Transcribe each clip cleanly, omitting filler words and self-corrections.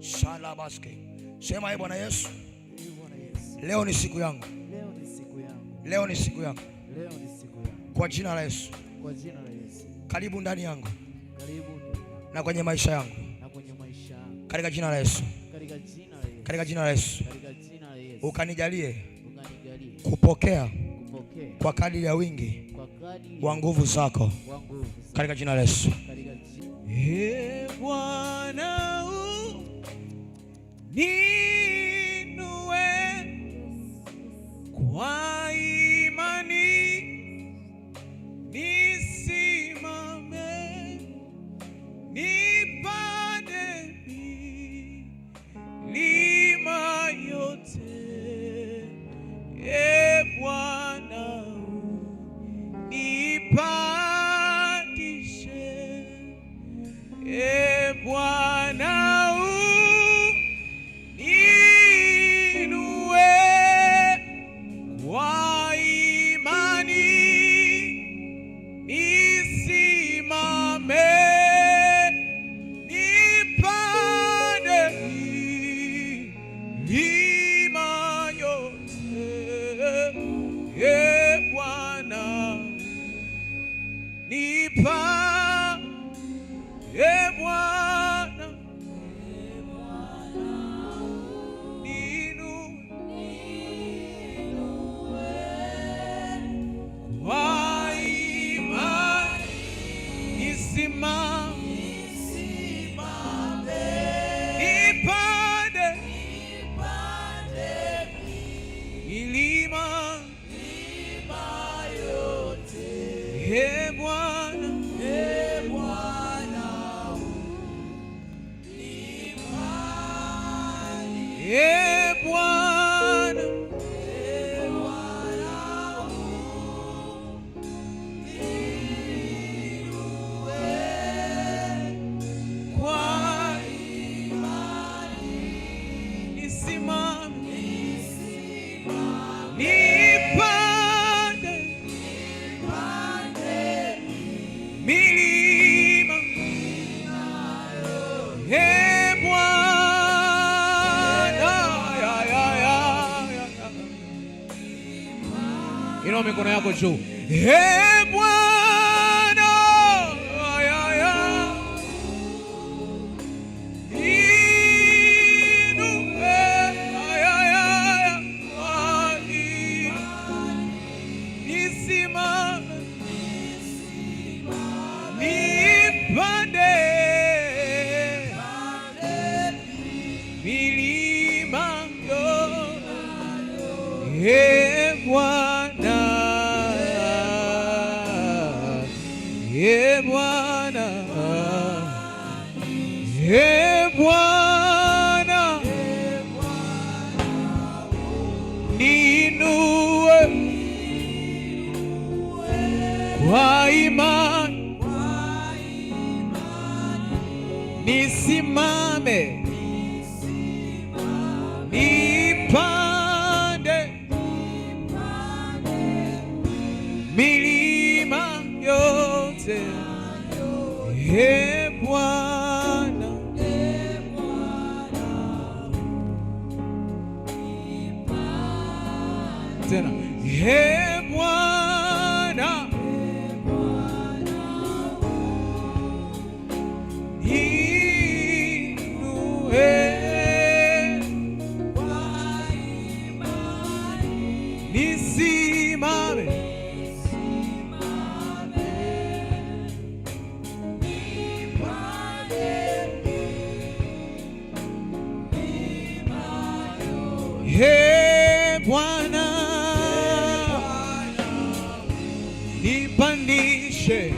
Shalabaske. Sema Bwana Yesu, leo ni siku yangu. Leo ni siku yangu. Kwa jina la Yesu. Karibu ndani yangu. Na kwenye maisha yangu. Katika jina la Yesu. Katika jina la Yesu. Ukanijalie kupokea kwa kadiri ya wingi wa nguvu zako. Katika jina la Yesu. Bwana niinue kwa imani, nisimame nipande milima yote. Bwana nipandishe, Bwana inua mikono yako juu. Bwana nisimame nipande milima yote. Bwana Bwana Bwana niinue kwa imani, nisimame nipande milima yote. Bwana tena, Bwana niinue nisimame Bwana nipandishe,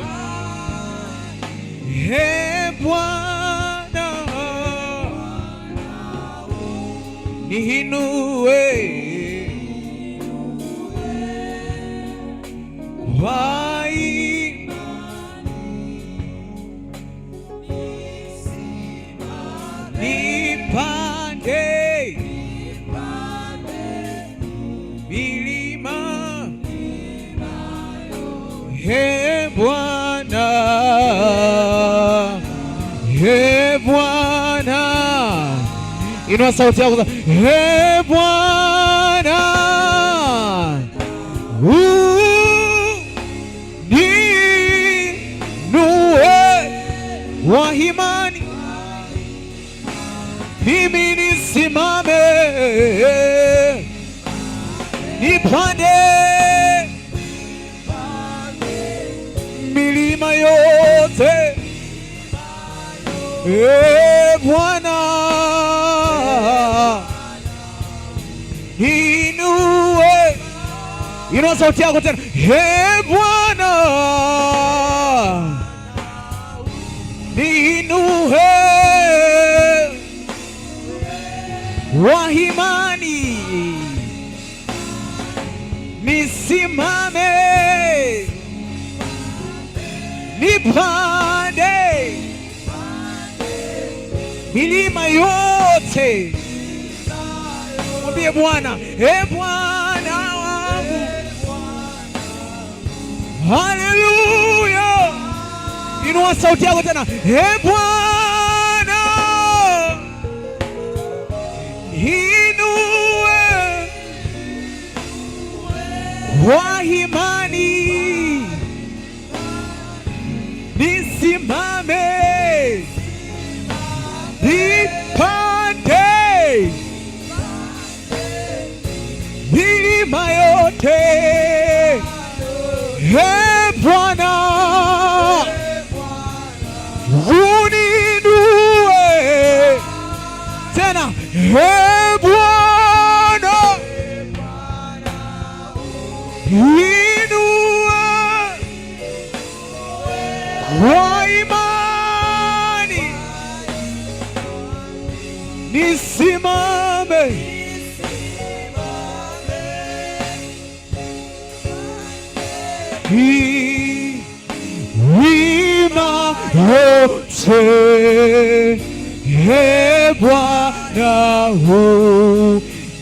Bwana niinue kwa imani, nipande milima. Bwana Inua sauti yako. Ee Bwana, uniinue wa imani, mimi nisimame, nipande milima yote. Ee Bwana, inue. Inua sauti yako tena. Ee Bwana, inue wa imani, nisimame, nipande milima yote. Mwambie Bwana, ee Bwana wangu. Haleluya. Inua sauti yako tena. Ee Bwana, inue wa imani, nisimame, nipande milima yote. Ee Bwana, uninue tena. Ee Bwana, inue wa imani, nisimame, milima yote. Ee Bwana,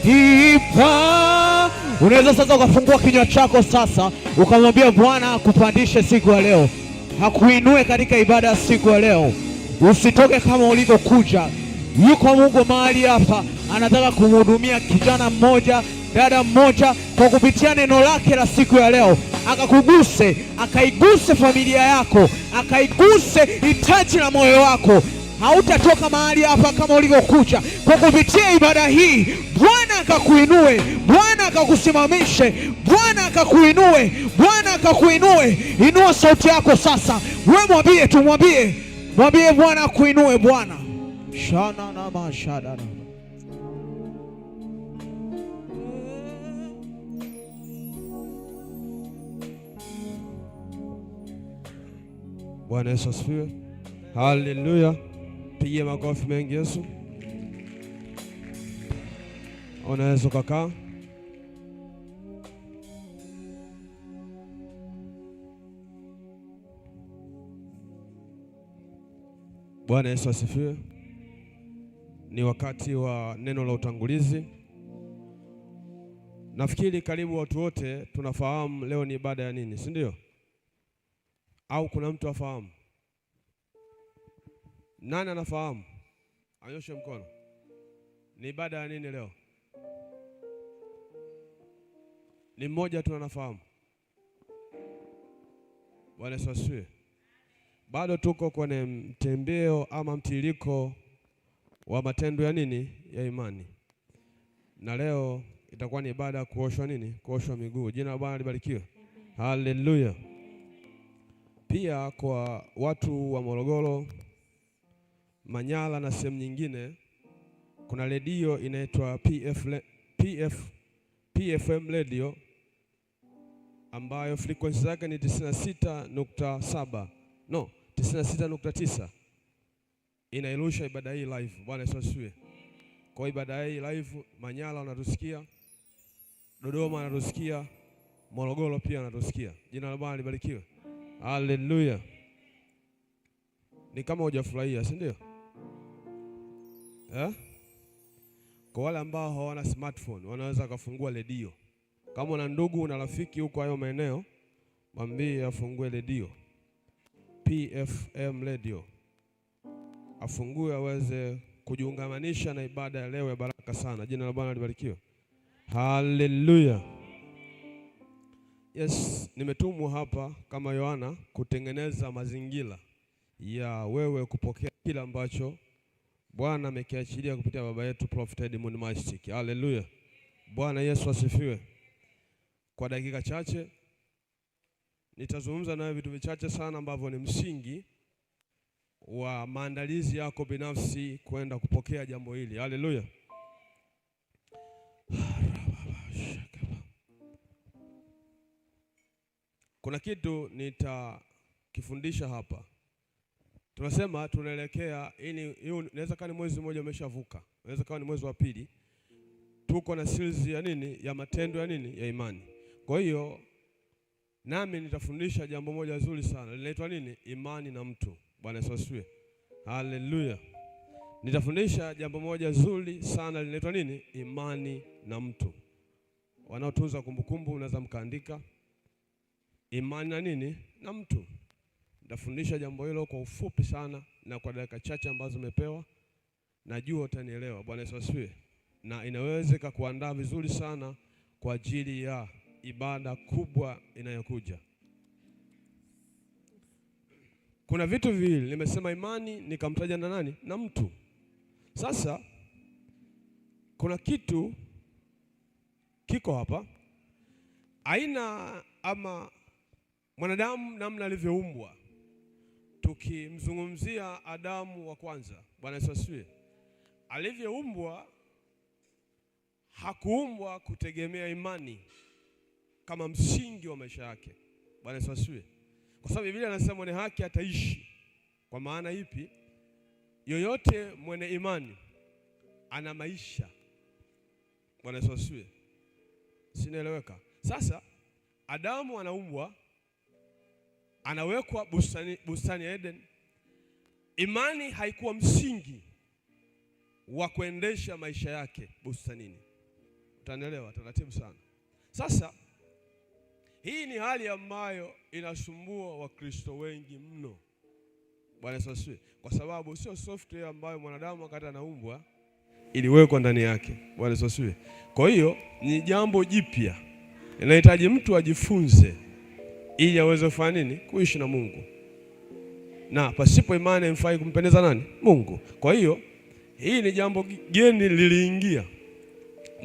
unipa. Unaweza sasa ukafungua kinywa chako sasa ukamwambia Bwana akupandishe siku ya leo, hakuinue katika ibada ya siku ya leo. Usitoke kama ulivyokuja. Yuko Mungu mahali hapa, anataka kumhudumia kijana mmoja, dada mmoja, kwa kupitia neno lake la siku ya leo. Akakuguse, akaiguse familia yako, akaiguse hitaji la moyo wako. Hautatoka mahali hapa kama ulivyokuja. Kwa kupitia ibada hii Bwana akakuinue, Bwana akakusimamishe, Bwana akakuinue, Bwana akakuinue. Inua sauti yako sasa. Wewe mwambie tu, mwambie Bwana akuinue. Bwana shana na mashada. Bwana Yesu asifiwe. Haleluya. Pigie makofi mengi Yesu. Unaweza kukaa. Bwana Yesu asifiwe. Ni wakati wa neno la utangulizi. Nafikiri karibu watu wote tunafahamu leo ni ibada ya nini, si ndio? Au kuna mtu afahamu? Nani anafahamu? Anyoshe mkono. Ni ibada ya nini leo? Ni mmoja tu anafahamu. Bwana Yesu asifiwe. Bado tuko kwenye mtembeo ama mtiririko wa matendo ya nini? Ya imani. Na leo itakuwa ni ibada ya kuoshwa nini? Kuoshwa miguu. Jina la Bwana libarikiwe. Haleluya. Pia kwa watu wa Morogoro, Manyara na sehemu nyingine, kuna redio inaitwa PFM radio ambayo frequency zake ni 96.7 no 96.9. Inairusha ibada hii live. Bwana Yesu asifiwe. Kwa ibada hii live Manyara wanatusikia, Dodoma wanatusikia, Morogoro pia wanatusikia. Jina la Bwana libarikiwe. Haleluya. Ni kama hujafurahia, si ndio? Kwa wale ambao hawana smartphone wanaweza kufungua redio. Kama una ndugu una rafiki huko hayo maeneo, mwambie afungue redio PFM radio, afungue aweze kujiungamanisha na ibada ya leo ya baraka sana. Jina la Bwana libarikiwe. Haleluya. Yes, nimetumwa hapa kama Yohana kutengeneza mazingira ya wewe kupokea kila ambacho Bwana amekiachilia kupitia baba yetu Prophet Edmund Maistik. Haleluya. Bwana Yesu asifiwe. Kwa dakika chache nitazungumza nawe vitu vichache sana ambavyo ni msingi wa maandalizi yako binafsi kwenda kupokea jambo hili. Haleluya. Kuna kitu nitakifundisha hapa. Tunasema tunaelekea inaweza kama ni mwezi mmoja umeshavuka. Inaweza kama ni mwezi wa pili. Tuko na series ya nini? Ya matendo ya nini? Ya imani. Kwa hiyo nami nitafundisha jambo moja zuri sana. Linaitwa nini? Imani na mtu. Bwana Yesu asifiwe. Haleluya. Nitafundisha jambo moja zuri sana linaitwa nini? Imani na mtu. Wanaotunza kumbukumbu unaweza mkaandika imani na nini? Na mtu. Nitafundisha jambo hilo kwa ufupi sana na kwa dakika chache ambazo umepewa. Najua utanielewa. Bwana Yesu asifiwe. Na inaweza kukuandaa vizuri sana kwa ajili ya ibada kubwa inayokuja. Kuna vitu viwili, nimesema imani nikamtaja na nani? Na mtu. Sasa kuna kitu kiko hapa, aina ama mwanadamu namna alivyoumbwa. Tukimzungumzia Adamu wa kwanza, Bwana Yesu asifiwe, alivyoumbwa hakuumbwa kutegemea imani kama msingi wa maisha yake. Bwana Yesu asifiwe. Kwa sababu Biblia inasema mwenye haki ataishi. Kwa maana ipi? Yoyote mwenye imani ana maisha. Bwana Yesu asifiwe. Sinaeleweka? Sasa Adamu anaumbwa, anawekwa bustani ya Eden. Imani haikuwa msingi wa kuendesha maisha yake bustanini. Utanielewa taratibu sana. Sasa hii ni hali ambayo inasumbua Wakristo wengi mno. Bwana Yesu asifiwe. Kwa sababu sio software ambayo mwanadamu wakati anaumbwa iliwekwa ndani yake. Bwana Yesu asifiwe. Kwa hiyo ni jambo jipya. Inahitaji mtu ajifunze ili aweze kufanya nini? Kuishi na Mungu. Na pasipo imani haimfai kumpendeza nani? Mungu. Kwa hiyo hii ni jambo geni liliingia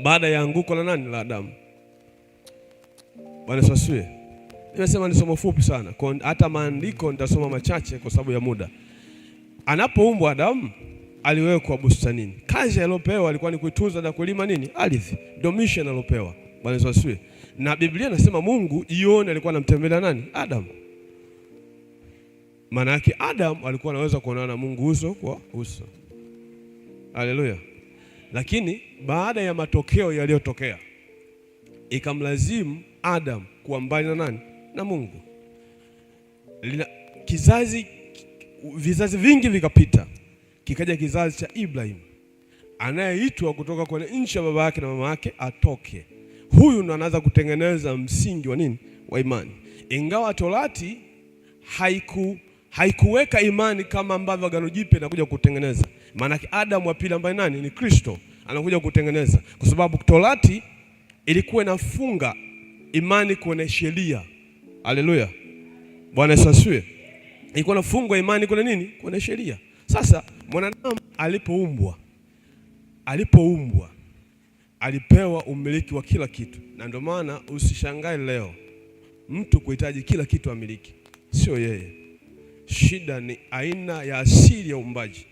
baada ya anguko la nani? La Adamu. Bwana Yesu asifiwe. Nimesema ni somo fupi sana. Hata maandiko nitasoma machache kwa sababu ya muda. Anapoumbwa Adamu aliwekwa bustanini. Kazi aliyopewa alikuwa ni kuitunza na kulima nini? Ardhi. Ndio mission aliyopewa. Bwana Yesu asifiwe. Na Biblia inasema Mungu jioni alikuwa anamtembelea nani? Adamu. Maana yake Adamu alikuwa anaweza kuonana na Mungu uso kwa uso. Haleluya. Lakini baada ya matokeo yaliyotokea ikamlazimu Adam kuwa mbali na nani? Na Mungu. Vizazi vingi vikapita. Kikaja kizazi cha Ibrahim anayeitwa kutoka kwenye nchi ya baba yake na mama yake atoke. Huyu ndo anaanza kutengeneza msingi wa nini? Wa imani. Ingawa Torati haikuweka imani kama ambavyo Agano Jipya inakuja kutengeneza. Maana Adam wa pili ambaye nani? Ni Kristo anakuja kutengeneza. Kwa sababu Torati ilikuwa inafunga imani kwenye sheria. Haleluya. Bwana Yesu asifiwe. Ilikuwa inafungwa imani kwenye nini? Kwenye sheria. Sasa mwanadamu alipoumbwa alipewa umiliki wa kila kitu. Na ndio maana usishangae leo mtu kuhitaji kila kitu amiliki. Sio yeye. Shida ni aina ya asili ya uumbaji.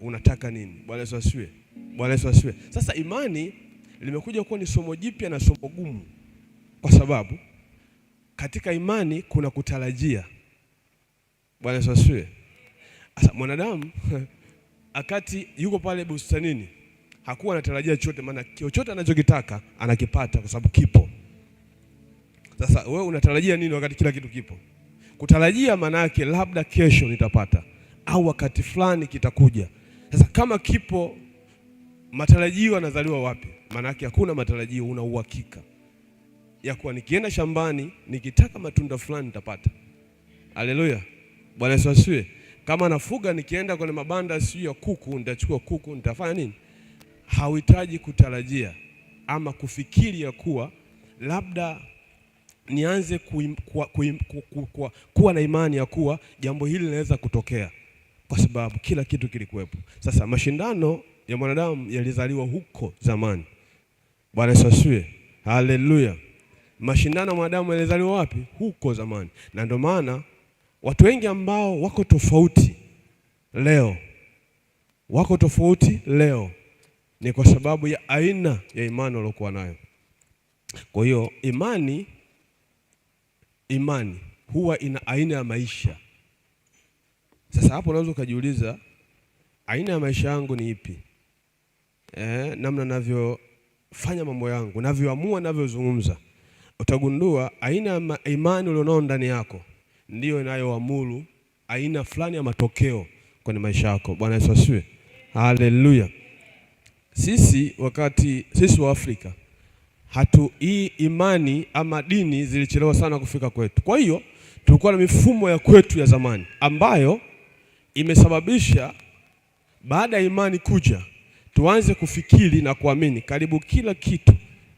Unataka nini? Bwana Yesu asifiwe. Bwana Yesu asifiwe. Sasa imani limekuja kuwa ni somo jipya na somo gumu. Kwa sababu katika imani kuna kutarajia. Bwana Yesu asifiwe. Sasa mwanadamu akati yuko pale bustanini hakuwa anatarajia chochote, maana chochote anachokitaka anakipata kwa sababu kipo. Sasa wewe unatarajia nini wakati kila kitu kipo? Kutarajia maana yake labda kesho nitapata au wakati fulani kitakuja. Sasa kama kipo, matarajio yanazaliwa wapi? Maana yake hakuna matarajio, una uhakika ya kuwa nikienda shambani nikitaka matunda fulani nitapata. Haleluya. Bwana Yesu asifiwe. Kama nafuga nikienda kwenye mabanda sio ya kuku, nitachukua kuku, nitafanya nini? Hauhitaji kutarajia ama kufikiri ya kuwa labda nianze kuwa na imani ya kuwa jambo hili linaweza kutokea, kwa sababu kila kitu kilikuwepo. Sasa mashindano ya mwanadamu yalizaliwa huko zamani. Bwana Yesu asifiwe. Haleluya. Mashindano ya mwanadamu yalizaliwa wapi? Huko zamani. Na ndio maana watu wengi ambao wako tofauti leo ni kwa sababu ya aina ya imani waliokuwa nayo. Kwa hiyo imani huwa ina aina ya maisha. Sasa hapo unaweza ukajiuliza, aina ya maisha yangu ni ipi? Namna navyofanya mambo yangu, navyoamua, navyozungumza. Utagundua aina ya imani ulionao ndani yako ndiyo inayoamuru aina fulani ya matokeo kwenye maisha yako. Bwana Yesu asifiwe. Haleluya. Sisi wa Afrika hii imani ama dini zilichelewa sana kufika kwetu. Kwa hiyo tulikuwa na mifumo ya kwetu ya zamani ambayo imesababisha baada ya imani kuja tuanze kufikiri na kuamini karibu kila kitu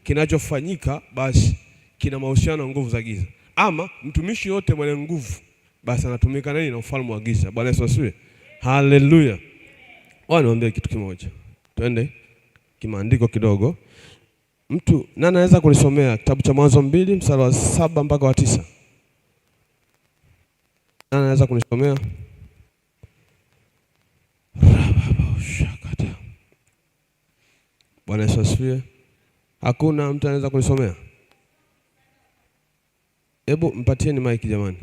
kinachofanyika basi kina mahusiano na nguvu za giza, ama mtumishi yote mwenye nguvu basi anatumika nini? Na ufalme wa giza. Bwana Yesu asifiwe. Haleluya. Niambie kitu kimoja. Twende kimaandiko kidogo. Mtu nani anaweza kunisomea kitabu cha Mwanzo 2 mstari wa 7 mpaka wa 9? Nani anaweza kunisomea? Bwana Yesu asifiwe. Hakuna mtu anaweza kunisomea? Hebu mpatieni mic jamani.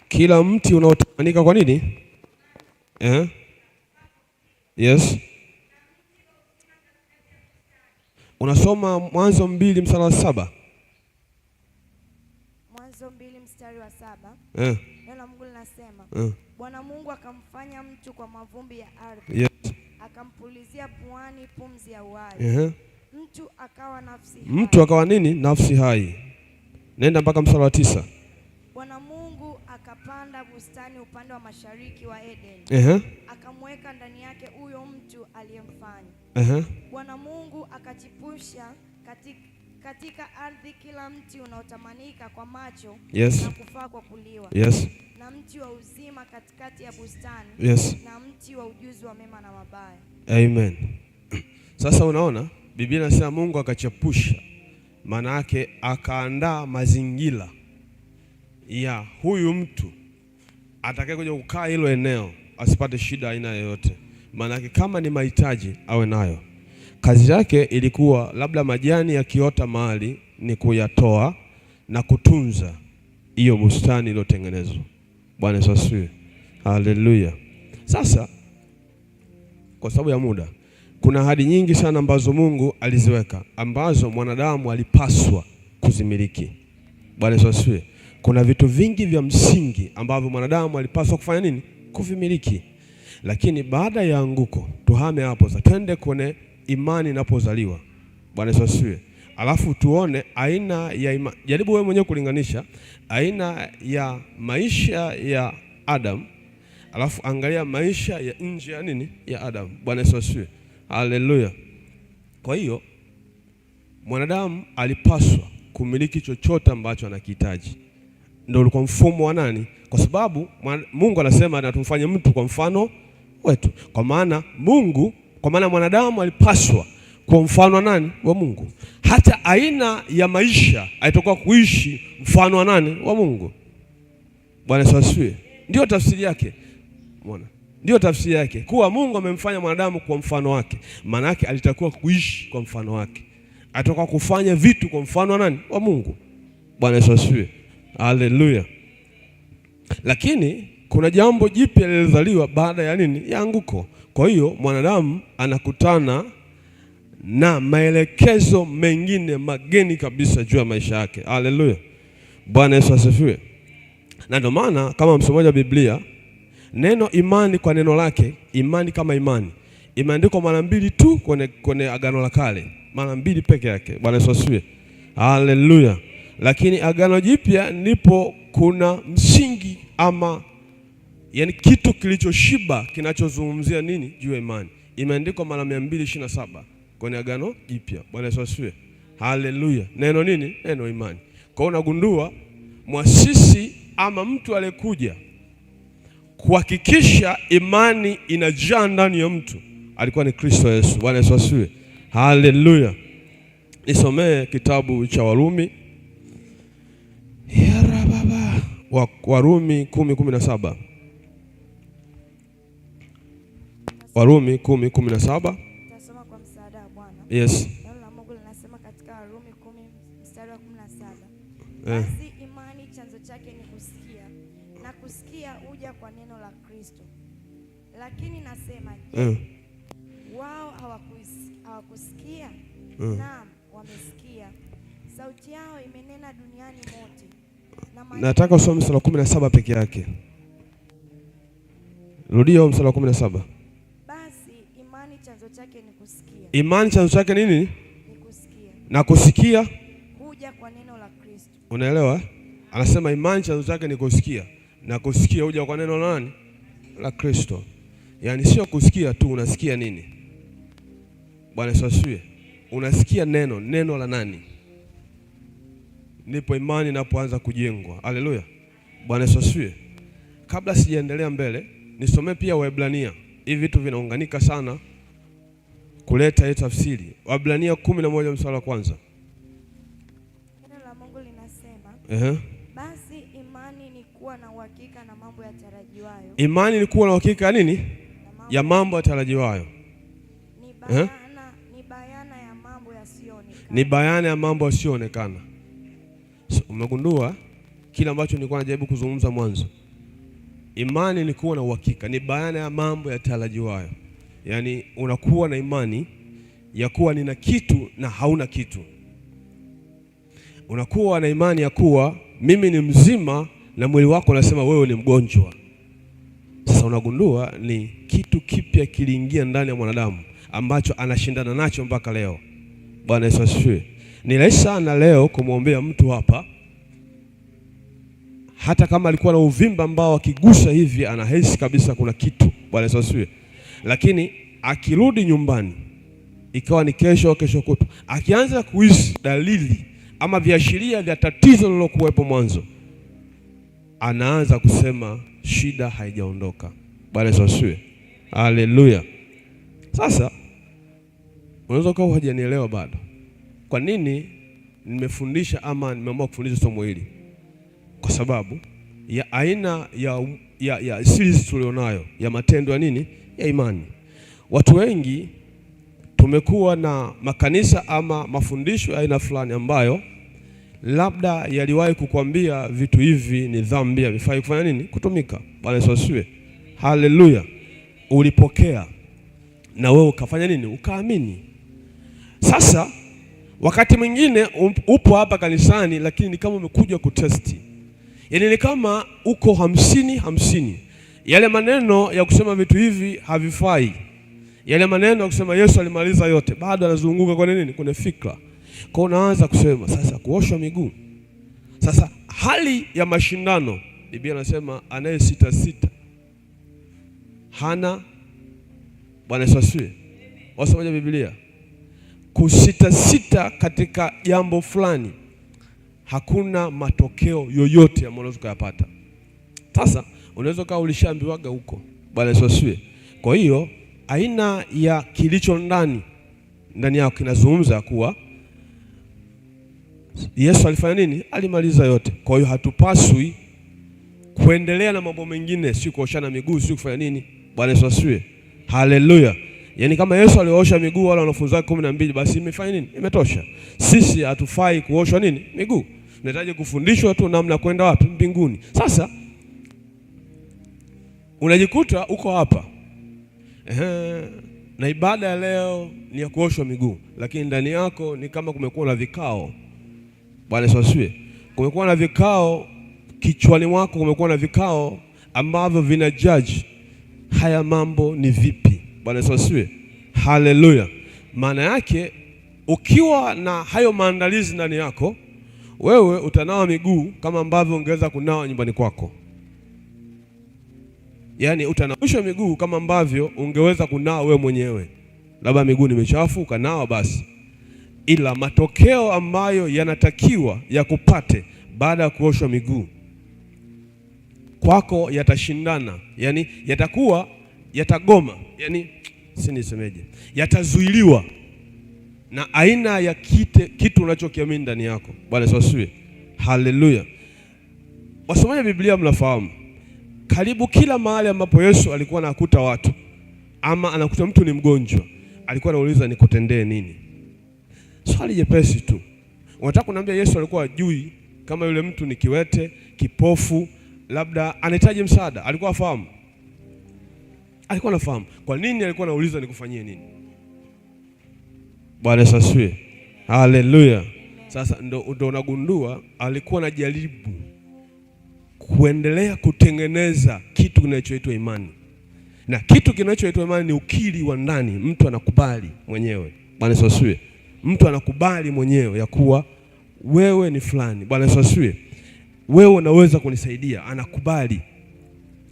Kila mti unaotamanika kwa nini? Yes. Unasoma Mwanzo 2 mstari wa 7. Mwanzo 2 mstari wa 7. Neno la Mungu linasema, Bwana Mungu akamfanya mtu kwa mavumbi ya ardhi. Yes. Akampulizia puani pumzi ya uhai. Mtu akawa nafsi hai. Mtu akawa nini? Nafsi hai. Nenda mpaka mstari wa 9. Bwana Mungu akapanda bustani upande wa mashariki wa Eden. Akamweka ndani yake huyo mtu aliyemfanya. Bwana Mungu akachipusha katika ardhi kila mti unaotamanika kwa macho, yes, na kufaa kwa kuliwa, yes, na mti wa uzima katikati ya bustani, yes, na mti wa ujuzi wa mema na mabaya. Amen. Sasa unaona Biblia inasema Mungu akachepusha, maana yake akaandaa mazingira ya huyu mtu atakayekuja kukaa hilo eneo asipate shida aina yoyote. Maana yake kama ni mahitaji awe nayo. Kazi yake ilikuwa labda majani yakiota mahali ni kuyatoa na kutunza hiyo bustani iliyotengenezwa. Bwana Yesu asifiwe. Haleluya. Sasa kwa sababu ya muda, kuna ahadi nyingi sana ambazo Mungu aliziweka ambazo mwanadamu alipaswa kuzimiliki. Bwana Yesu asifiwe. Kuna vitu vingi vya msingi ambavyo mwanadamu alipaswa kufanya nini? Kuvimiliki. Lakini baada ya anguko, tuhame hapo sasa, twende kwenye imani inapozaliwa. Bwana Yesu asifiwe. Alafu tuone aina ya imani. Jaribu wewe mwenyewe kulinganisha aina ya maisha ya Adam, alafu angalia maisha ya nje ya nini? Ya Adam. Bwana Yesu asifiwe. Haleluya. Kwa hiyo mwanadamu alipaswa kumiliki chochote ambacho anakihitaji. Ndio ulikuwa mfumo wa nani? Kwa sababu Mungu anasema na tumfanye mtu kwa mfano wetu. Kwa maana mwanadamu alipaswa kwa mfano wa nani? Wa Mungu. Hata aina ya maisha aitakuwa kuishi mfano wa nani? Wa Mungu. Bwana Yesu asifiwe. Ndio tafsiri yake. Umeona? Ndio tafsiri yake. Kuwa Mungu amemfanya mwanadamu kwa mfano wake. Maana yake alitakuwa kuishi kwa mfano wake. Atakuwa kufanya vitu kwa mfano wa nani? Wa Mungu. Bwana Yesu asifiwe. Haleluya. Lakini kuna jambo jipya lilizaliwa baada ya nini? Ya anguko. Kwa hiyo mwanadamu anakutana na maelekezo mengine mageni kabisa juu ya maisha yake. Haleluya. Bwana Yesu asifiwe. Na ndio maana kama msomaji wa Biblia, neno imani kwa neno lake, imani kama imani, imeandikwa mara mbili tu kwenye Agano la Kale, mara mbili peke yake. Bwana Yesu asifiwe. Haleluya. Lakini Agano Jipya ndipo kuna msingi ama yani kitu kilichoshiba kinachozungumzia nini juu ya imani. Imeandikwa mara 227 kwenye Agano Jipya. Bwana Yesu asifiwe. Haleluya. Neno nini? Neno imani. Kwa hiyo unagundua mwasisi ama mtu aliyekuja kuhakikisha imani inajaa ndani ya mtu alikuwa ni Kristo Yesu. Bwana Yesu asifiwe. Haleluya. Nisomee kitabu cha Warumi. Yara baba. Warumi 10:17. Warumi 10:17. Tutasoma kwa msaada wa Bwana. Yes. Neno la Mungu linasema katika Warumi 10:17. Basi imani chanzo chake ni kusikia, na kusikia huja kwa neno la Kristo. Lakini nasema wao hawakusikia? Naam, wamesikia. Sauti yao imenena duniani mote. Nataka usome mstari wa 17 peke yake. Rudia mstari wa 17. Basi imani chanzo chake ni kusikia. Imani chanzo chake nini? Ni kusikia. Na kusikia huja kwa neno la Kristo. Unaelewa? Anasema imani chanzo chake ni kusikia, na kusikia huja kwa neno la nani? La Kristo. Yaani sio kusikia tu, unasikia nini? Bwana Yesu asifiwe. Unasikia neno la nani? Ndipo imani inapoanza kujengwa. Haleluya. Bwana Yesu asifiwe. Kabla sijaendelea mbele, nisomee pia Waebrania. Hivi vitu vinaunganika sana kuleta hii tafsiri. Waebrania 11 mstari wa kwanza. Neno la Mungu linasema, basi imani ni kuwa na uhakika na mambo yatarajiwayo. Imani ni kuwa na uhakika ya nini? Ya mambo yatarajiwayo. Ni bayana ya mambo yasiyoonekana. Ni bayana ya mambo yasiyoonekana. So, umegundua kile ambacho nilikuwa najaribu kuzungumza mwanzo. Imani ni kuwa na uhakika, ni bayana ya mambo yatarajiwayo. Yaani unakuwa na imani ya kuwa nina kitu na hauna kitu. Unakuwa na imani ya kuwa mimi ni mzima na mwili wako unasema wewe ni mgonjwa. Sasa unagundua ni kitu kipya kiliingia ndani ya mwanadamu ambacho anashindana nacho mpaka leo. Bwana Yesu asifiwe. Ni rahisi sana leo kumwombea mtu hapa, hata kama alikuwa na uvimba ambao akigusa hivi anahisi kabisa kuna kitu. Bwana Yesu asifiwe. Lakini akirudi nyumbani, ikawa ni kesho kutwa, akianza kuhisi dalili ama viashiria vya tatizo lilokuwepo mwanzo, anaanza kusema shida haijaondoka. Bwana Yesu asifiwe. Haleluya. Sasa unaweza kuwa hujanielewa bado. Kwa nini nimefundisha ama nimeamua kufundisha somo hili? Kwa sababu ya aina ya series tulionayo ya matendo ya nini? Ya imani. Watu wengi tumekuwa na makanisa ama mafundisho ya aina fulani ambayo labda yaliwahi kukwambia vitu hivi ni dhambi, havifai kufanya nini? Kutumika. Bwana Yesu asifiwe. Haleluya. Ulipokea na wewe ukafanya nini? Ukaamini. Sasa wakati mwingine upo hapa kanisani, lakini ni kama umekuja kutesti. Yaani ni kama uko 50-50. Yale maneno ya kusema vitu hivi havifai, yale maneno ya kusema Yesu alimaliza yote, bado anazunguka kwa nini? Kuna fikra. Kwa unaanza kusema sasa kuoshwa miguu. Sasa hali ya mashindano, Biblia inasema anayesita hana. Bwana Yesu asifiwe. Wasomaje Biblia? Kusita katika jambo fulani hakuna matokeo yoyote ambayo unaweza kuyapata. Sasa unaweza kaa ulishaambiwaga huko. Bwana Yesu asifiwe. Kwa hiyo aina ya kilicho ndani yako kinazungumza kuwa Yesu alifanya nini? Alimaliza yote. Kwa hiyo hatupaswi kuendelea na mambo mengine, si kuoshana miguu, si kufanya nini. Bwana Yesu asifiwe. Haleluya. Yaani kama Yesu aliosha miguu wale wanafunzi wake 12, basi imefanya nini? Imetosha. Sisi hatufai kuoshwa nini? Miguu. Tunahitaji kufundishwa tu namna kwenda wapi? Mbinguni. Sasa unajikuta uko hapa. Na ibada ya leo ni ya kuoshwa miguu, lakini ndani yako ni kama kumekuwa na vikao. Bwana Yesu asifiwe. Kumekuwa na vikao kichwani mwako, kumekuwa na vikao ambavyo vina judge haya mambo ni vipi. Bwana Yesu asifiwe. Haleluya. Maana yake ukiwa na hayo maandalizi ndani yako, wewe utanawa miguu kama ambavyo ungeweza kunawa nyumbani kwako. Yaani utanawisha miguu kama ambavyo ungeweza kunawa wewe mwenyewe. Labda miguu ni michafu ukanawa basi. Ila matokeo ambayo yanatakiwa yakupate baada ya kuoshwa miguu kwako yatashindana, yani yatagoma, yani nisemeje, yatazuiliwa na aina ya kitu unachokiamini ndani yako. Bwana Yesu asifiwe. Haleluya. Wasomaji Biblia mnafahamu, karibu kila mahali ambapo Yesu alikuwa anakuta watu ama anakuta mtu ni mgonjwa, alikuwa anauliza nikutendee nini? Swali jepesi tu. Unataka kuniambia Yesu alikuwa ajui kama yule mtu ni kiwete, kipofu, labda anahitaji msaada? Alikuwa afahamu? Alikuwa anafahamu. Kwa nini alikuwa anauliza nikufanyie nini? Bwana Yesu asifiwe. Haleluya. Sasa ndo unagundua alikuwa anajaribu kuendelea kutengeneza kitu kinachoitwa imani. Na kitu kinachoitwa imani ni ukiri wa ndani, mtu anakubali mwenyewe. Bwana Yesu asifiwe. Mtu anakubali mwenyewe ya kuwa wewe ni fulani. Bwana Yesu asifiwe. Wewe unaweza kunisaidia, anakubali.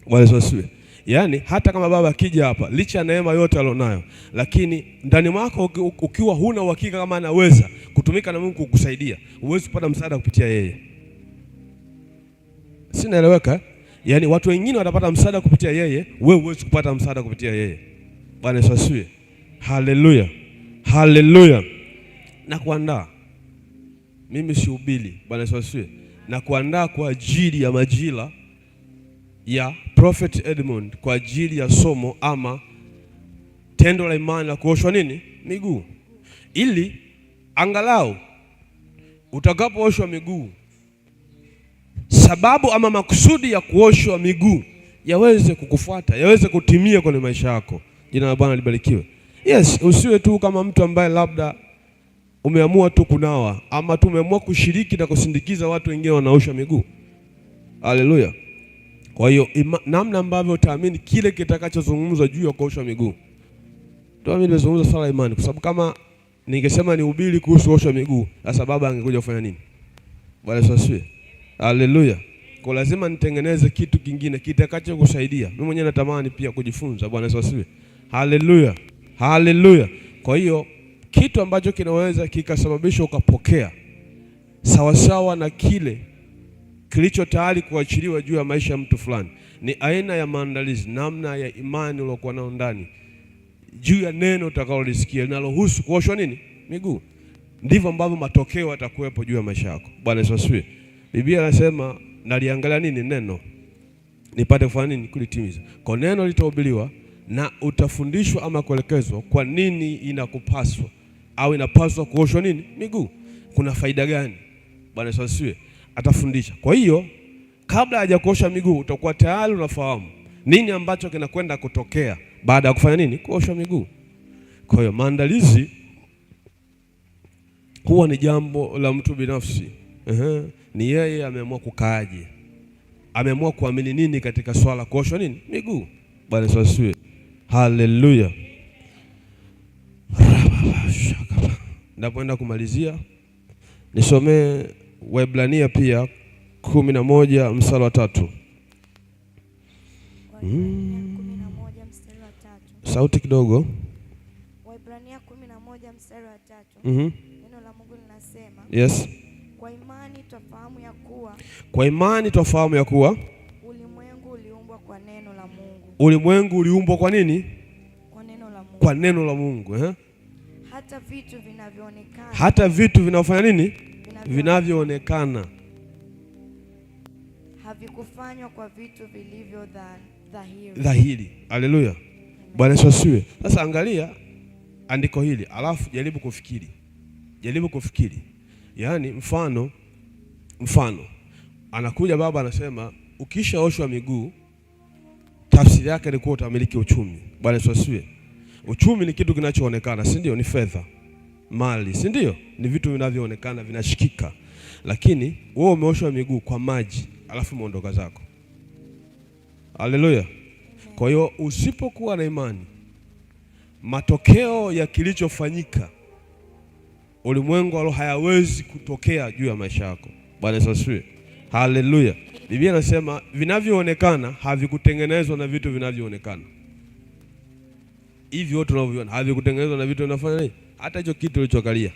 Bwana Yesu asifiwe. Yaani hata kama baba akija hapa, licha ya neema yote alionayo, lakini ndani mwako ukiwa huna uhakika kama anaweza kutumika na Mungu kukusaidia, huwezi kupata msaada kupitia yeye. Sinaeleweka? Yaani watu wengine watapata msaada kupitia yeye, wewe huwezi kupata msaada kupitia yeye. Bwana Yesu asifiwe. Haleluya. Haleluya. Na kuandaa, mimi sihubiri, Bwana Yesu asifiwe, na kuandaa kwa ajili ya majira ya Prophet Edmund, kwa ajili ya somo ama tendo la imani la kuoshwa nini? Miguu. Ili angalau utakapooshwa miguu, sababu ama makusudi ya kuoshwa miguu yaweze kukufuata, yaweze kutimia kwenye maisha yako. Jina la Bwana libarikiwe. Yes, usiwe tu kama mtu ambaye labda umeamua tu kunawa ama tu umeamua kushiriki na kusindikiza watu wengine wanaosha miguu. Haleluya. Kwa hiyo namna ambavyo utaamini kile kitakachozungumzwa juu ya kuosha miguu. Ndio mimi nimezungumza swala imani, kwa sababu kama ningesema nihubiri kuhusu kuosha miguu, sasa baba angekuja kufanya nini? Bwana Yesu asifiwe. Haleluya. Kwa lazima nitengeneze kitu kingine kitakachokusaidia. Mimi mwenyewe natamani pia kujifunza. Bwana Yesu asifiwe. Haleluya. Haleluya. Kwa hiyo kitu ambacho kinaweza kikasababisha ukapokea sawasawa na kile kilicho tayari kuachiliwa juu ya maisha ya mtu fulani ni aina ya maandalizi, namna ya imani uliyokuwa nayo ndani juu ya neno utakalolisikia linalohusu kuoshwa nini? Miguu. Ndivyo ambavyo matokeo yatakuwepo juu ya maisha yako. Bwana Yesu asifiwe. Biblia inasema naliangalia nini? Neno, nipate kufanya nini? Kulitimiza. Kwa neno litahubiriwa na utafundishwa ama kuelekezwa kwa nini inakupaswa au inapaswa kuoshwa nini? Miguu. Kuna faida gani? Bwana Yesu asifiwe. Atafundisha. Kwa hiyo kabla hajakuosha miguu utakuwa tayari unafahamu nini ambacho kinakwenda kutokea baada ya kufanya nini? Kuosha miguu. Kwa hiyo maandalizi huwa ni jambo la mtu binafsi. Ni yeye ameamua kukaaje, ameamua kuamini nini katika swala kuoshwa nini? Miguu. Bwana Yesu asifiwe. Haleluya. Ndapoenda kumalizia nisomee Waebrania pia 11 mstari wa 3. Sauti kidogo. Waebrania 11 mstari wa 3. Neno la Mungu linasema, yes, kwa imani twafahamu ya kuwa, kwa imani twafahamu ya kuwa ulimwengu uliumbwa kwa neno la Mungu. Ulimwengu uliumbwa kwa nini? Kwa neno la Mungu. Kwa neno la Mungu. Hata vitu vinavyoonekana, hata vitu vinavyofanya nini? Vinavyoonekana havikufanywa kwa vitu vilivyo dhahiri. Haleluya. Bwana Yesu asifiwe. Sasa angalia andiko hili, alafu jaribu kufikiri. Jaribu kufikiri. Yaani mfano anakuja baba anasema ukishaoshwa miguu tafsiri yake ni kuwa utamiliki uchumi. Bwana Yesu asifiwe. Uchumi ni kitu kinachoonekana, si ndio? Ni fedha, mali, si ndio? Ni vitu vinavyoonekana, vinashikika. Lakini wewe umeoshwa miguu kwa maji, alafu umeondoka zako. Haleluya. Kwa hiyo usipokuwa na imani, matokeo ya kilichofanyika ulimwengu wa roho hayawezi kutokea juu ya maisha yako. Bwana Yesu asifiwe. Haleluya. Biblia inasema vinavyoonekana havikutengenezwa na vitu vinavyoonekana. Hivyo tunavyoona havikutengenezwa na vitu vinafanya nini? Hata hicho kitu ulichokalia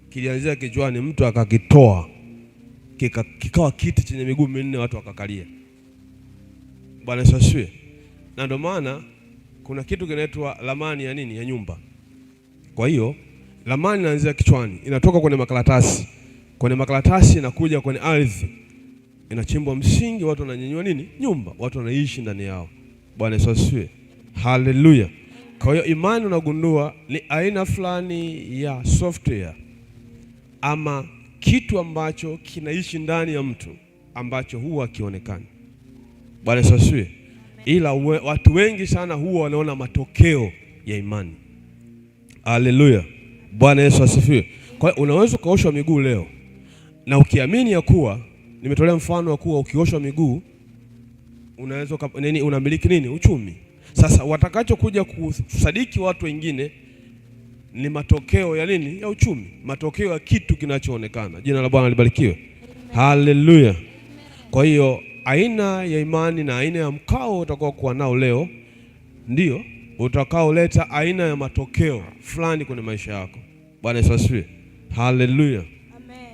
kilianzia kichwani, mtu akakitoa kikawa kiti chenye miguu minne, watu wakakalia. Bwana Yesu asifiwe. Na ndio maana kuna kitu kinaitwa ramani ya nini? Ya nyumba. Kwa hiyo ramani inaanzia kichwani, inatoka kwenye makaratasi, kwenye makaratasi inakuja kwenye ardhi, inachimbwa msingi, watu wananyanyua nini? Nyumba, watu wanaishi ndani yao. Bwana Yesu asifiwe. Haleluya. Kwa hiyo imani unagundua ni aina fulani ya software ama kitu ambacho kinaishi ndani ya mtu ambacho huwa hakionekani. Bwana Yesu asifiwe. Ila watu wengi sana huwa wanaona matokeo ya imani. Haleluya. Bwana Yesu asifiwe. Kwa hiyo unaweza kuoshwa miguu leo na ukiamini ya kuwa, nimetolea mfano wa kuwa ukioshwa miguu unaweza nini, unamiliki nini? Uchumi. Sasa watakachokuja kusadiki watu wengine ni matokeo ya nini? Ya uchumi, matokeo ya kitu kinachoonekana. Jina la Bwana libarikiwe. Haleluya. Kwa hiyo aina ya imani na aina ya mkao utakao kuwa nao leo ndio utakaoleta aina ya matokeo fulani kwenye maisha yako. Bwana Yesu asifiwe. Haleluya. Amen.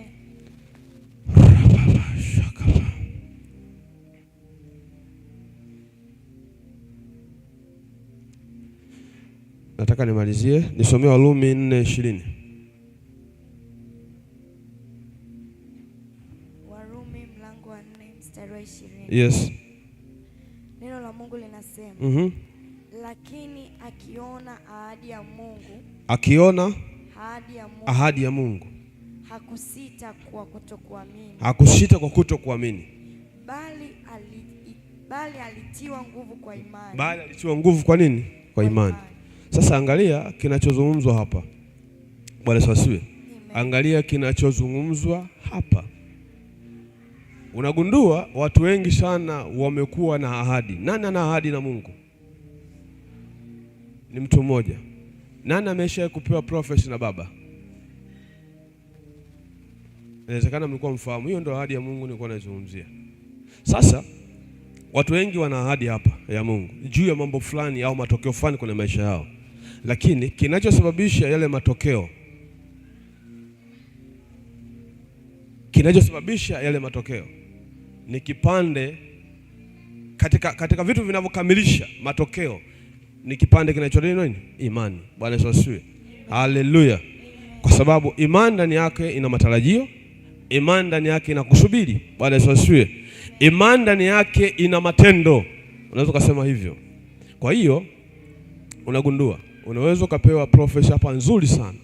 Nataka nimalizie nisomee Warumi 4:20. Warumi mlango wa 4 mstari wa 20. Yes. Neno la Mungu linasema lakini akiona ahadi ya Mungu hakusita kwa kutokuamini, bali alitiwa nguvu kwa imani. Bali alitiwa nguvu kwa nini? Kwa imani. Sasa angalia kinachozungumzwa hapa. Bwana Yesu asifiwe. Angalia kinachozungumzwa hapa. Unagundua watu wengi sana wamekuwa na ahadi. Nani ana ahadi na Mungu? Ni mtu mmoja. Nani amesha kupewa prophecy na baba? Inawezekana mlikuwa mfahamu. Hiyo ndio ahadi ya Mungu nilikuwa nazungumzia. Sasa watu wengi wana ahadi hapa ya Mungu juu ya mambo fulani au matokeo fulani kwenye maisha yao, lakini kinachosababisha yale matokeo ni kipande katika vitu vinavyokamilisha matokeo, ni kipande kinachoitwa nini? Imani. Bwana Yesu asifiwe. Haleluya. Kwa sababu imani ndani yake ina matarajio, imani ndani yake ina kusubiri. Bwana Yesu asifiwe. Imani ndani yake ina matendo. Unaweza kusema hivyo. Kwa hiyo unagundua unaweza ukapewa prophecy hapa nzuri sana,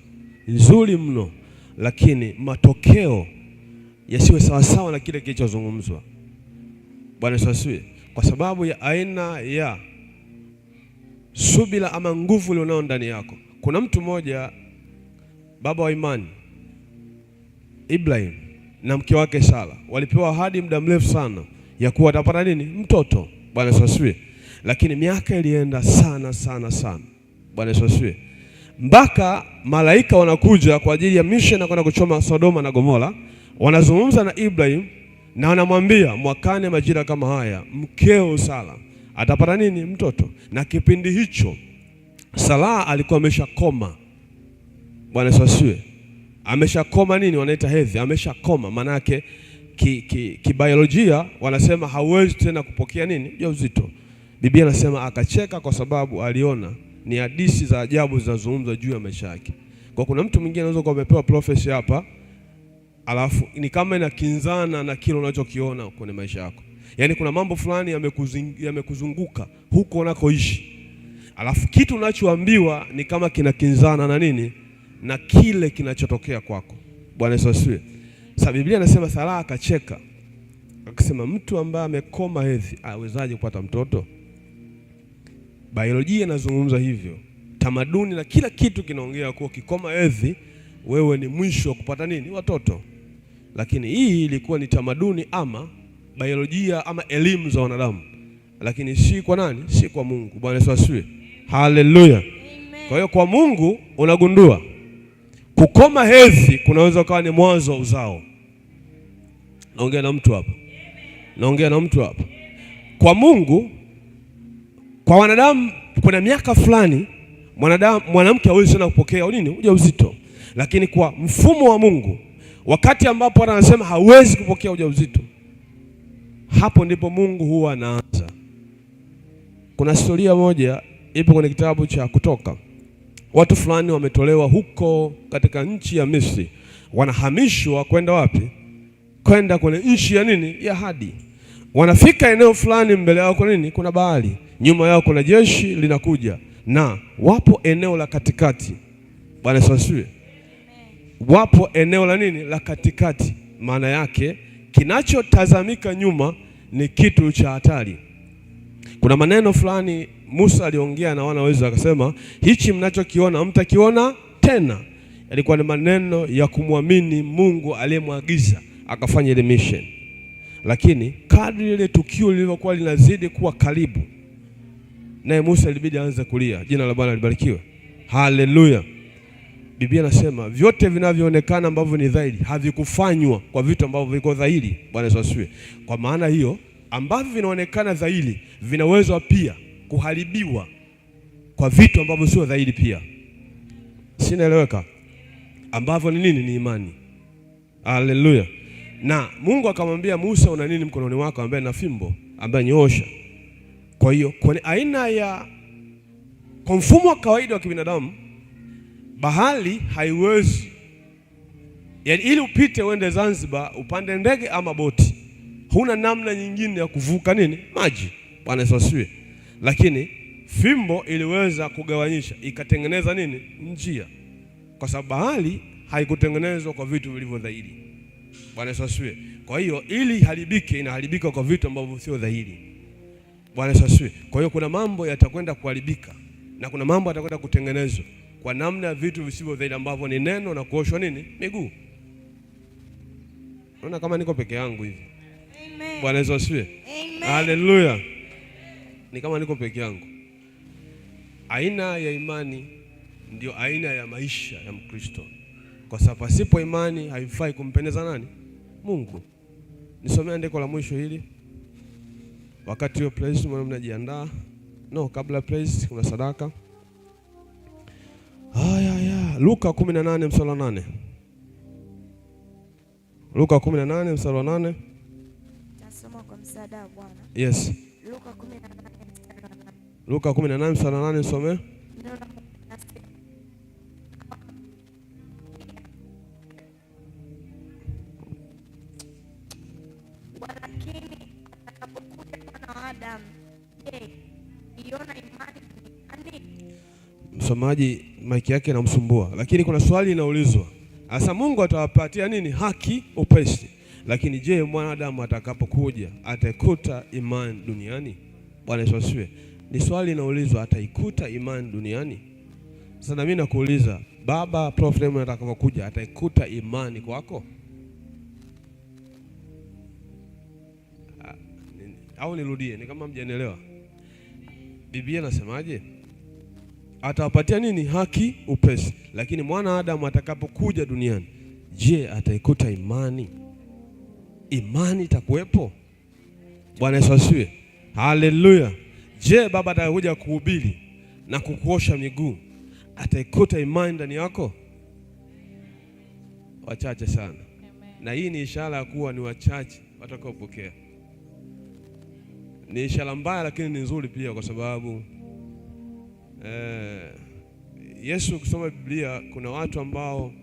nzuri mno, lakini matokeo yasiwe sawasawa na kile kilichozungumzwa. Bwana Yesu asifiwe. Kwa sababu ya aina ya subira ama nguvu iliyonao ndani yako. Kuna mtu mmoja, baba wa imani, Ibrahim na mke wake Sara walipewa ahadi muda mrefu sana ya kuwa watapata nini? Mtoto. Bwana Yesu asifiwe. Lakini miaka ilienda sana. Bwana Yesu asifiwe. Mpaka malaika wanakuja kwa ajili ya mission na kwenda kuchoma Sodoma na Gomora, wanazungumza na Ibrahim na wanamwambia mwakane majira kama haya mkeo Sara atapata nini? Mtoto. Na kipindi hicho Sara alikuwa ameshakoma. Bwana Yesu asifiwe. Ameshakoma nini? Wanaita hedhi. Ameshakoma, maana yake kibiolojia wanasema hauwezi tena kupokea nini? Ujauzito. Biblia inasema akacheka kwa sababu aliona ni hadithi za ajabu zinazozungumzwa juu ya maisha yake. Kwa kuna mtu mwingine anaweza kuwa amepewa prophecy hapa, alafu ni kama inakinzana na kile unachokiona kwenye maisha yako. Yaani kuna mambo fulani yamekuzunguka huko unakoishi, alafu kitu unachoambiwa ni kama kinakinzana na nini? Na kile kinachotokea kwako. Bwana Yesu asifiwe. Sasa Biblia inasema Sara akacheka, akasema mtu ambaye amekoma hedhi awezaje kupata mtoto? Biolojia inazungumza hivyo, tamaduni na kila kitu kinaongea kuwa kikoma hedhi wewe ni mwisho wa kupata nini? Watoto. Lakini hii ilikuwa ni tamaduni ama biolojia ama elimu za wanadamu, lakini si kwa nani? Si kwa Mungu. Bwana Yesu asifiwe. Haleluya. Kwa hiyo kwa Mungu unagundua kukoma hedhi kunaweza kuwa ni mwanzo wa uzao. Naongea na mtu hapa. Naongea na mtu hapa. Kwa Mungu, kwa wanadamu kuna miaka fulani mwanamke hawezi sana kupokea ujauzito. Lakini kwa mfumo wa Mungu, wakati ambapo anasema hawezi kupokea ujauzito, hapo ndipo Mungu huwa anaanza. Kuna historia moja ipo kwenye kitabu cha Kutoka. Watu fulani wametolewa huko katika nchi ya Misri, wanahamishwa kwenda wapi? Kwenda kwenye nchi ya ya ahadi. Wanafika eneo fulani, mbele yao kuna bahari, nyuma yao kuna jeshi linakuja, na wapo eneo la katikati. Bwana asifiwe. Wapo eneo la la katikati. Maana yake kinachotazamika nyuma ni kitu cha hatari. Kuna maneno fulani Musa aliongea na wana wa Israeli, akasema hichi mnachokiona mtakiona tena. Yalikuwa ni maneno ya kumwamini Mungu aliyemwagiza akafanya ile mission. Lakini kadri ile tukio lilivyokuwa linazidi kuwa karibu, naye Musa ilibidi aanze kulia. Jina la Bwana libarikiwe. Haleluya. Biblia nasema vyote vinavyoonekana ambavyo ni dhahiri havikufanywa kwa vitu ambavyo viko dhahiri. Bwana asifiwe. Kwa maana hiyo ambavyo vinaonekana dhahiri vinaweza pia kuharibiwa kwa vitu ambavyo sio dhahiri pia. Sinaeleweka? Ambavyo ni ni imani. Haleluya. Na Mungu akamwambia Musa, una nini mkononi wako? Ambaye na fimbo, ambaye nyoosha. Kwa hiyo kwa aina ya kwa mfumo wa kawaida wa kibinadamu, bahari haiwezi, yaani ili upite uende Zanzibar upande ndege ama boti, huna namna nyingine ya kuvuka maji. Bwana asifiwe. Lakini fimbo iliweza kugawanyisha, ikatengeneza njia, kwa sababu bahari haikutengenezwa kwa vitu vilivyo dhahiri. Bwana asifiwe. Kwa hiyo ili haribike, inaharibika kwa vitu ambavyo sio dhahiri. Bwana asifiwe. Kwa hiyo kuna mambo yatakwenda kuharibika na kuna mambo yatakwenda kutengenezwa kwa namna ya vitu visivyo dhahiri ambavyo ni neno na kuoshwa miguu. Unaona kama niko peke yangu hivi. Amen. Bwana asifiwe. Amen. Haleluya. Ni kama niko peke yangu. Aina ya imani ndio aina ya maisha ya Mkristo. Kwa sababu pasipo imani haifai kumpendeza Mungu. Nisomea andiko la mwisho hili. Wakati hiyo praise mnajiandaa. Kabla praise kuna sadaka. Luka 18 mstari wa 8. Luka 18 mstari wa 8. Tasoma kwa msaada wa Bwana. Yes. Luka 18 mstari wa 8. Luka 18 mstari wa 8 nisome. Walakini atakapokuja Mwana wa Adamu, je, iona imani duniani? Msomaji maiki yake inamsumbua, lakini kuna swali linaulizwa. Asa Mungu atawapatia haki upesi. Lakini je, mwanadamu atakapokuja ataikuta imani duniani? Bwana Yesu asifiwe. Ni swali linaulizwa, ataikuta imani duniani? Sasa na mimi nakuuliza, baba Prophet atakapokuja ataikuta imani kwako? Au nirudie, ni kama mjanielewa. Biblia inasemaje? Atawapatia haki upesi. Lakini mwana Adamu atakapokuja duniani, je, ataikuta imani? Imani itakuwepo? Bwana Yesu asifiwe. Haleluya. Je, baba atakuja kuhubiri na kukuosha miguu, ataikuta imani ndani yako? Wachache sana. Amen. Na hii ni ishara ya kuwa ni wachache watakaopokea. Ni ishara mbaya lakini ni nzuri pia, kwa sababu Yesu ukisoma Biblia kuna watu ambao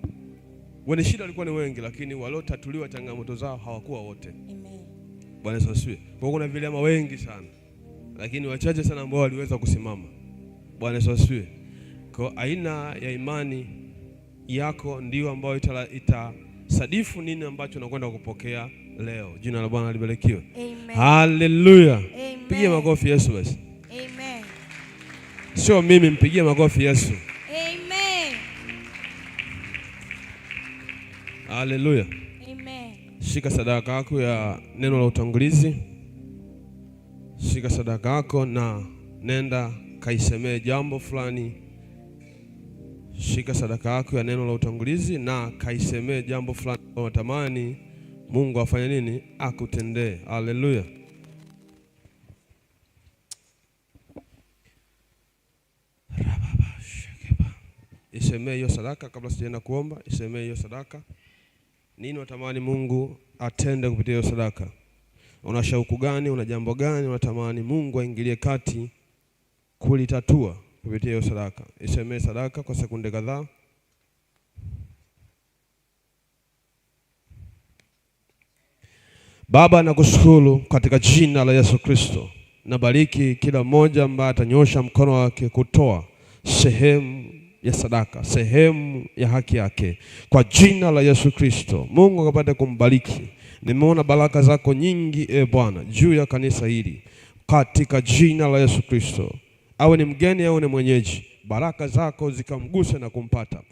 wenye shida walikuwa ni wengi, lakini waliotatuliwa changamoto zao hawakuwa wote. Amen. Bwana Yesu asifiwe. Kwa kuna vilema wengi sana, lakini wachache sana ambao waliweza kusimama. Bwana Yesu asifiwe. Kwa aina ya imani yako ndio ambayo itasadifu nini ambacho unakwenda kupokea leo. Jina la Bwana libarikiwe. Amen. Haleluya. Pigie makofi Yesu basi. Amen. Sio mimi, mpigie makofi Yesu. Amen. Haleluya. Amen. Shika sadaka yako ya neno la utangulizi. Shika sadaka yako na nenda kaisemee jambo fulani shika sadaka yako ya neno la utangulizi na kaisemee jambo fulani kwa unatamani Mungu afanye nini? Akutendee. Haleluya. Isemee hiyo sadaka kabla sijaenda kuomba. Isemee hiyo sadaka. Nini unatamani Mungu atende kupitia hiyo sadaka? Una shauku gani? Una jambo gani unatamani Mungu aingilie kati kulitatua kupitia hiyo sadaka? Isemee sadaka kwa sekunde kadhaa. Baba, nakushukuru katika jina la Yesu Kristo. Nabariki kila mmoja ambaye atanyosha mkono wake kutoa sehemu ya sadaka, sehemu ya haki yake, kwa jina la Yesu Kristo. Mungu akapate kumbariki. Nimeona baraka zako nyingi Bwana juu ya kanisa hili katika jina la Yesu Kristo. Awe ni mgeni au ni mwenyeji, baraka zako zikamguse na kumpata